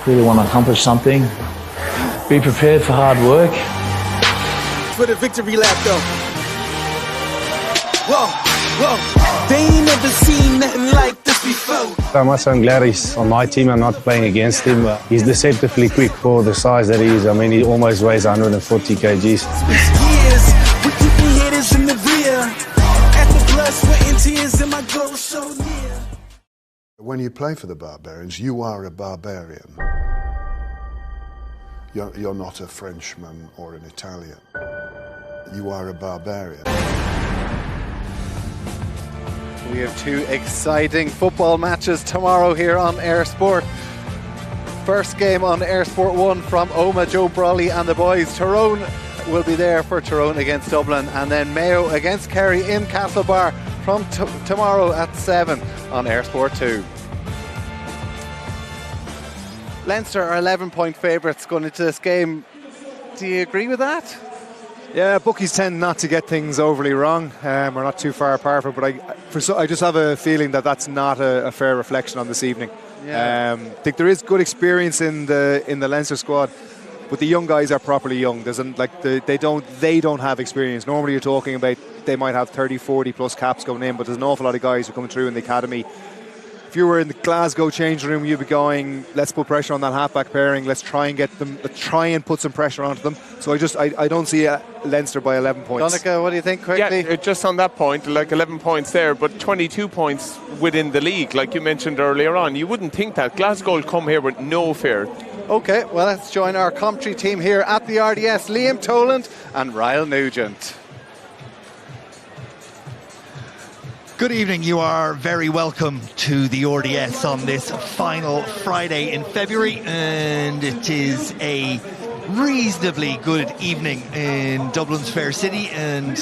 really want to accomplish something. Be prepared for hard work. For the victory lap though. Whoa, they ain't never seen nothing like this before. I must say I'm glad he's on my team and not playing against him. He's deceptively quick for the size that he is. I mean, he almost weighs 140 kgs. Years, we keeping hitters in the rear. At the blood, sweat and tears, and my goal so near. When you play for the Barbarians, you are a barbarian. You're not a Frenchman or an Italian. You are a barbarian. We have two exciting football matches tomorrow here on Air Sport. First game on Air Sport 1 from Oma, Joe Brawley and the boys. Tyrone will be there for Tyrone against Dublin, and then Mayo against Kerry in Castlebar from tomorrow at 7 on Air Sport 2. Leinster are 11-point favourites going into this game. Do you agree with that? Yeah, bookies tend not to get things overly wrong. We're not too far apart from it, but I just have a feeling that that's not a fair reflection on this evening. Yeah. I think there is good experience in the Leinster squad, but the young guys are properly young. They don't have experience. Normally you're talking about they might have 30, 40 plus caps going in, but there's an awful lot of guys who are coming through in the academy. If you were in the Glasgow changing room, you'd be going, let's put pressure on that halfback pairing. Let's try and put some pressure onto them. So I don't see Leinster by 11 points. Donica, what do you think quickly? Yeah, just on that point, like 11 points there, but 22 points within the league, like you mentioned earlier on. You wouldn't think that. Glasgow will come here with no fear. Okay, well, let's join our commentary team here at the RDS, Liam Toland and Ryle Nugent. Good evening, you are very welcome to the RDS on this final Friday in February, and it is a reasonably good evening in Dublin's Fair City, and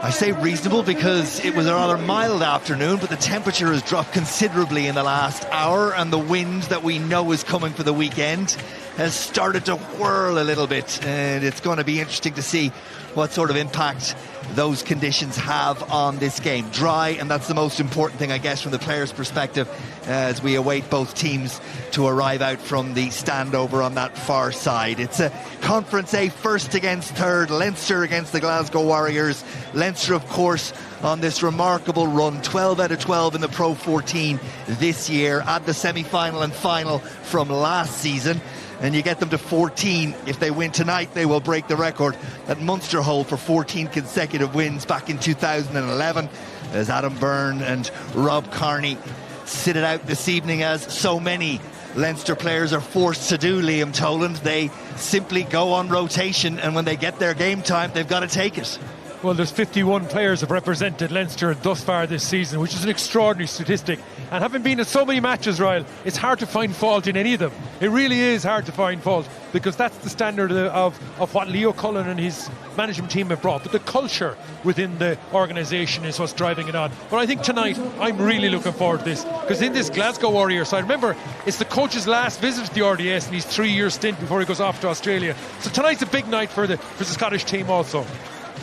I say reasonable because it was a rather mild afternoon, but the temperature has dropped considerably in the last hour, and the wind that we know is coming for the weekend has started to whirl a little bit, and it's going to be interesting to see what sort of impact those conditions have on this game. Dry, and that's the most important thing, I guess, from the players' perspective, as we await both teams to arrive out from the stand over on that far side. It's a Conference A first against third, Leinster against the Glasgow Warriors. Leinster, of course, on this remarkable run, 12 out of 12 in the Pro 14 this year, at the semi-final and final from last season. And you get them to 14. If they win tonight, they will break the record that Munster hold for 14 consecutive wins back in 2011, as Adam Byrne and Rob Kearney sit it out this evening, as so many Leinster players are forced to do, Liam Toland. They simply go on rotation, and when they get their game time, they've got to take it. Well, there's 51 players have represented Leinster thus far this season, which is an extraordinary statistic. And having been in so many matches, Ryle, it's hard to find fault in any of them. It really is hard to find fault, because that's the standard of what Leo Cullen and his management team have brought. But the culture within the organisation is what's driving it on. But I think tonight, I'm really looking forward to this, because in this Glasgow Warriors side, remember, it's the coach's last visit to the RDS in his 3-year stint before he goes off to Australia. So tonight's a big night for the Scottish team also.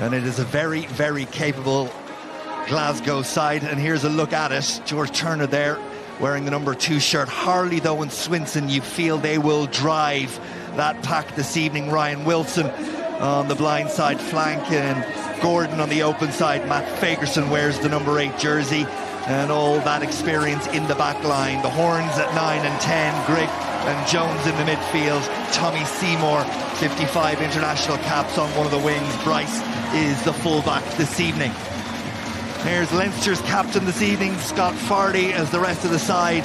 And it is a very, very capable Glasgow side, and here's a look at it. George Turner there wearing the number 2 shirt. Harley, though, and Swinson, you feel they will drive that pack this evening. Ryan Wilson on the blind side flank, and Gordon on the open side. Matt Fagerson wears the number 8 jersey, and all that experience in the back line. The Horns at 9 and 10, Grigg and Jones in the midfield. Tommy Seymour, 55 international caps on one of the wings. Bryce is the fullback this evening. Here's Leinster's captain this evening, Scott Fardy, as the rest of the side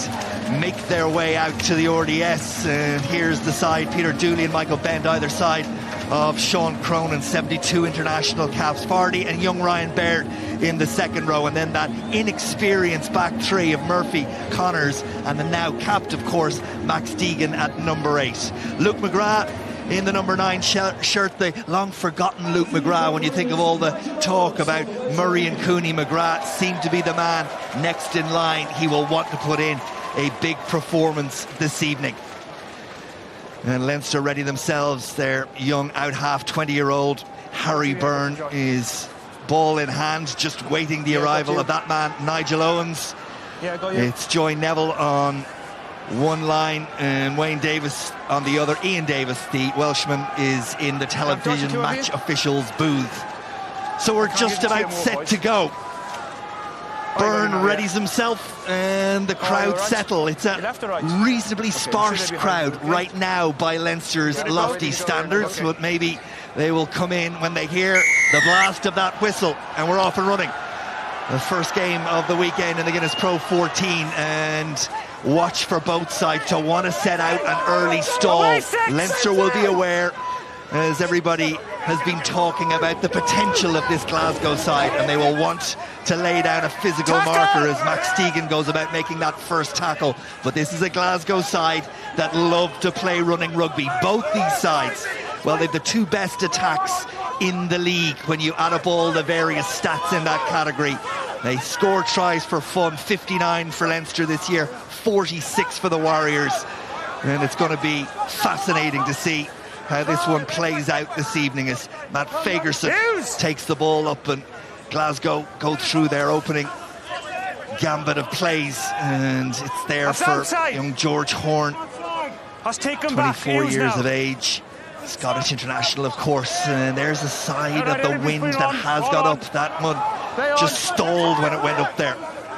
make their way out to the RDS. And here's the side, Peter Dooley and Michael Bend either side of Sean Cronin, 72 international caps. Fardy and young Ryan Baird in the second row, and then that inexperienced back three of Murphy, Connors, and the now capped, of course, Max Deegan at number 8. Luke McGrath in the number 9 shirt, the long forgotten Luke McGrath. When you think of all the talk about Murray and Cooney, McGrath seemed to be the man next in line. He will want to put in a big performance this evening. And Leinster ready themselves. Their young out half, 20-year-old Harry Byrne is ball in hand, just waiting the arrival of that man, Nigel Owens. It's Joy Neville on one line and Wayne Davis on the other. Ian Davis, the Welshman, is in the television match officials booth. So we're just about set to go. Byrne readies himself and the crowd settle. It's a reasonably sparse crowd right now by Leinster's lofty standards, but maybe they will come in when they hear the blast of that whistle and we're off and running. The first game of the weekend in the Guinness Pro 14, and watch for both sides to want to set out an early stall. Leinster will be aware, as everybody has been talking about the potential of this Glasgow side, and they will want to lay down a physical marker as Max Stegan goes about making that first tackle. But this is a Glasgow side that love to play running rugby. Both these sides, well, they've the two best attacks in the league when you add up all the various stats in that category. They score tries for fun, 59 for Leinster this year, 46 for the Warriors, and it's going to be fascinating to see how this one plays out this evening as Matt Fagerson takes the ball up and Glasgow go through their opening gambit of plays, and it's there for young George Horn, 24 years of age, Scottish international, of course, and there's a side of the wind that has got up. That one just stalled when it went up there.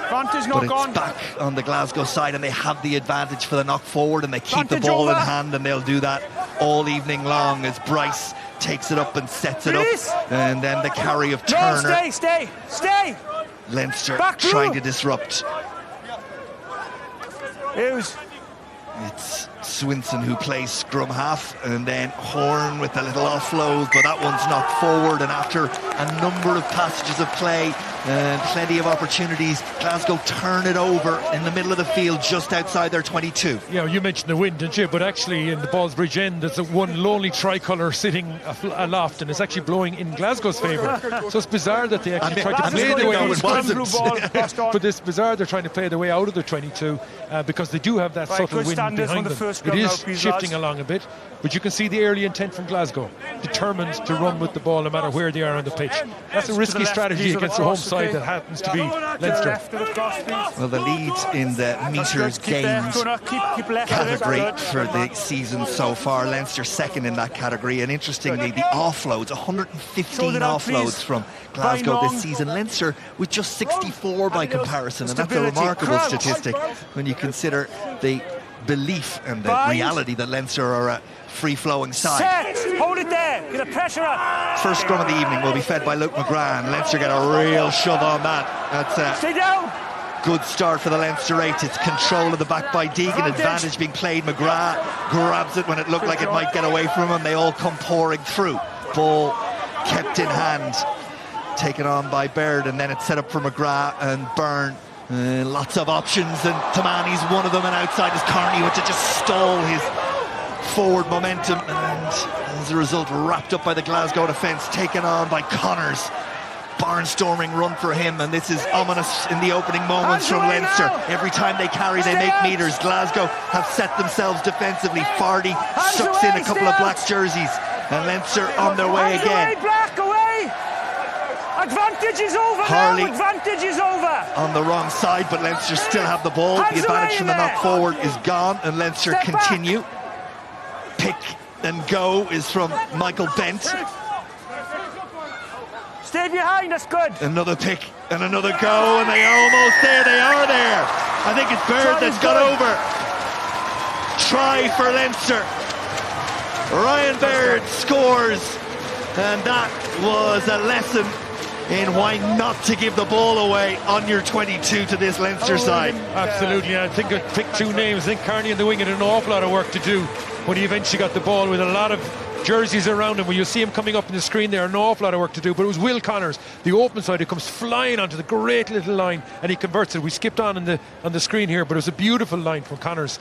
But it's back on the Glasgow side, and they have the advantage for the knock forward, and they keep the ball in hand, and they'll do that all evening long as Bryce takes it up and sets it up. And then the carry of Turner. Stay! Leinster trying to disrupt. It's Swinson who plays scrum half, and then Horn with a little offload, but that one's knocked forward, and after a number of passages of play and plenty of opportunities, Glasgow turn it over in the middle of the field just outside their 22. Yeah, you mentioned the wind, didn't you? But actually in the Ballsbridge end there's one lonely tricolour sitting aloft, and it's actually blowing in Glasgow's favour. So it's bizarre that they actually try to play the way out. But it's bizarre they're trying to play the way out of the 22 because they do have that subtle wind behind them. It is shifting along a bit, but you can see the early intent from Glasgow, determined to run with the ball no matter where they are on the pitch. That's a risky strategy against the home side that happens to be Leinster. Well, the lead in the metres gained category for the season so far, Leinster second in that category, and interestingly the offloads, 115 offloads from Glasgow this season. Leinster with just 64 by comparison, and that's a remarkable statistic when you consider the belief and the reality that Leinster are a free-flowing side. Hold it there, get a pressure up. First scrum of the evening will be fed by Luke McGrath, and Leinster get a real shove on that. That's a good start for the Leinster 8. It's control of the back by Deegan, advantage being played. McGrath grabs it when it looked like it might get away from him. They all come pouring through. Ball kept in hand, taken on by Baird, and then it's set up for McGrath and Byrne. Lots of options, and Tamani's one of them, and outside is Carney, which just stall his forward momentum, and as a result wrapped up by the Glasgow defence, taken on by Connors. Barnstorming run for him, and this is ominous in the opening moments from Leinster. Every time they carry, they make metres. Glasgow have set themselves defensively. Fardy sucks in a couple of black jerseys, and Leinster on their way again. Advantage is over. Harley now. Advantage is over. On the wrong side, but Leinster still have the ball. The advantage from the knock forward is gone, and Leinster continue. Pick and go is from Michael Bent. Stay behind, that's good. Another pick and another go, and they are almost there. They are there. I think it's Baird that's got over. Try for Leinster. Ryan Baird scores, and that was a lesson in why not to give the ball away on your 22 to this Leinster side. Absolutely, I think I picked two names. I think Carney and the wing had an awful lot of work to do when he eventually got the ball with a lot of jerseys around him. When you see him coming up in the screen there, an awful lot of work to do, but it was Will Connors, the open side, who comes flying onto the great little line, and he converts it. We skipped on the screen here, but it was a beautiful line from Connors.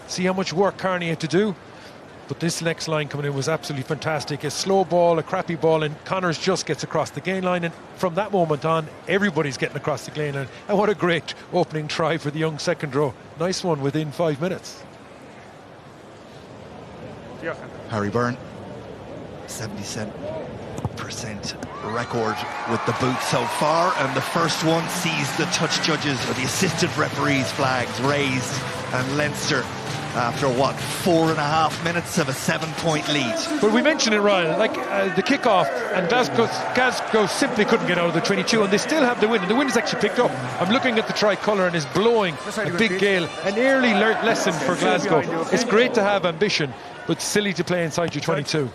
See how much work Carney had to do? But this next line coming in was absolutely fantastic. A slow ball, a crappy ball, and Connors just gets across the gain line, and from that moment on, everybody's getting across the gain line. And what a great opening try for the young second row. Nice one within 5 minutes. Harry Byrne, 77% 100% record with the boot so far, and the first one sees the touch judges or the assistant referees' flags raised, and Leinster, after what, 4.5 minutes of a 7-point lead. But we mentioned it, Ryan, like the kick-off, and Glasgow simply couldn't get out of the 22, and they still have the win, and the wind is actually picked up. I'm looking at the tricolour and it's blowing a big gale. An early lesson for Glasgow. It's great to have ambition, but silly to play inside your 22.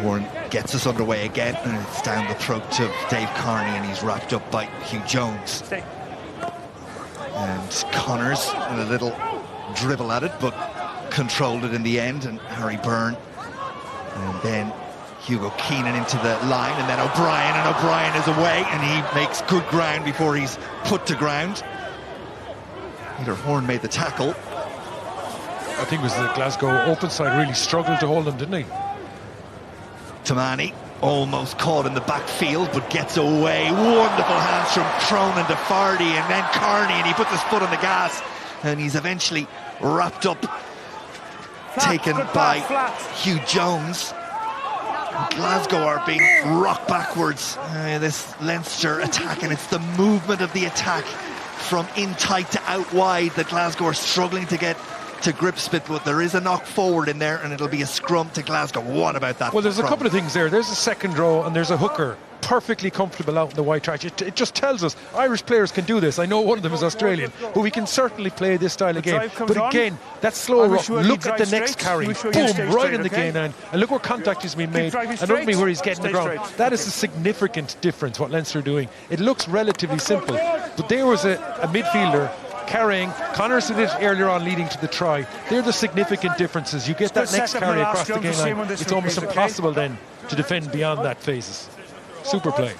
Warren gets us underway again, and it's down the throat of Dave Carney, and he's wrapped up by Hugh Jones. And Connors, a little dribble at it, but controlled it in the end, and Harry Byrne. And then Hugo Keenan into the line, and then O'Brien, and O'Brien is away, and he makes good ground before he's put to ground. Peter Horne made the tackle. I think it was the Glasgow open side really struggled to hold him, didn't he? Tamani almost caught in the backfield, but gets away. Wonderful hands from Cronin to Fardy, and then Carney, and he puts his foot on the gas, and he's eventually wrapped up, taken by Hugh Jones. Glasgow are being rocked backwards. This Leinster attack, and it's the movement of the attack from in tight to out wide that Glasgow are struggling to get to grips with, but there is a knock forward in there, and it'll be a scrum to Glasgow. What about that? Well, there's a couple of things there. There's a second row, and there's a hooker perfectly comfortable out in the white trash. It just tells us Irish players can do this. I know one of them is Australian, but we can certainly play this style of game. But again, that slow rock, look at the next carry, boom, right in the gain end, and look where contact has been made, and look at me where he's getting the ground. That is a significant difference, what Leinster are doing. It looks relatively simple, but there was a midfielder carrying. Connors did it earlier on, leading to the try. They're the significant differences. You get that next carry across the game line, it's almost impossible then to defend beyond that phases. Super play.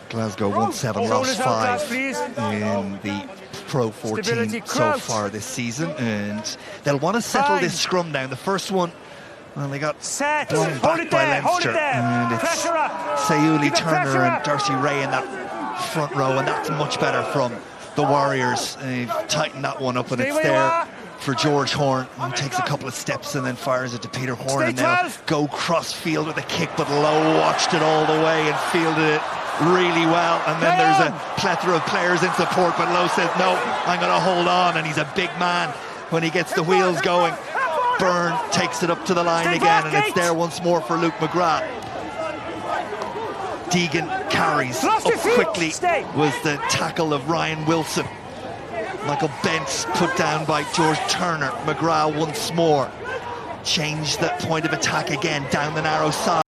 Glasgow won 7, lost 5 in the Pro 14 so far this season, and they'll want to settle this scrum down. The first one, well, they got blown back by Leinster, and it's Sayuli, Turner and Darcy Ray in that front row, and that's much better from the Warriors. They've tightened that one up, and it's there for George Horne, who takes a couple of steps and then fires it to Peter Horne, and they'll go cross field with a kick, but Lowe watched it all the way and fielded it really well, and then there's a plethora of players in support, but Lowe says no, I'm going to hold on, and he's a big man when he gets the wheels going. Byrne takes it up to the line again, and it's there once more for Luke McGrath. Deegan carries up quickly, was the tackle of Ryan Wilson. Michael Bentz put down by George Turner. McGrath once more changed the point of attack again down the narrow side.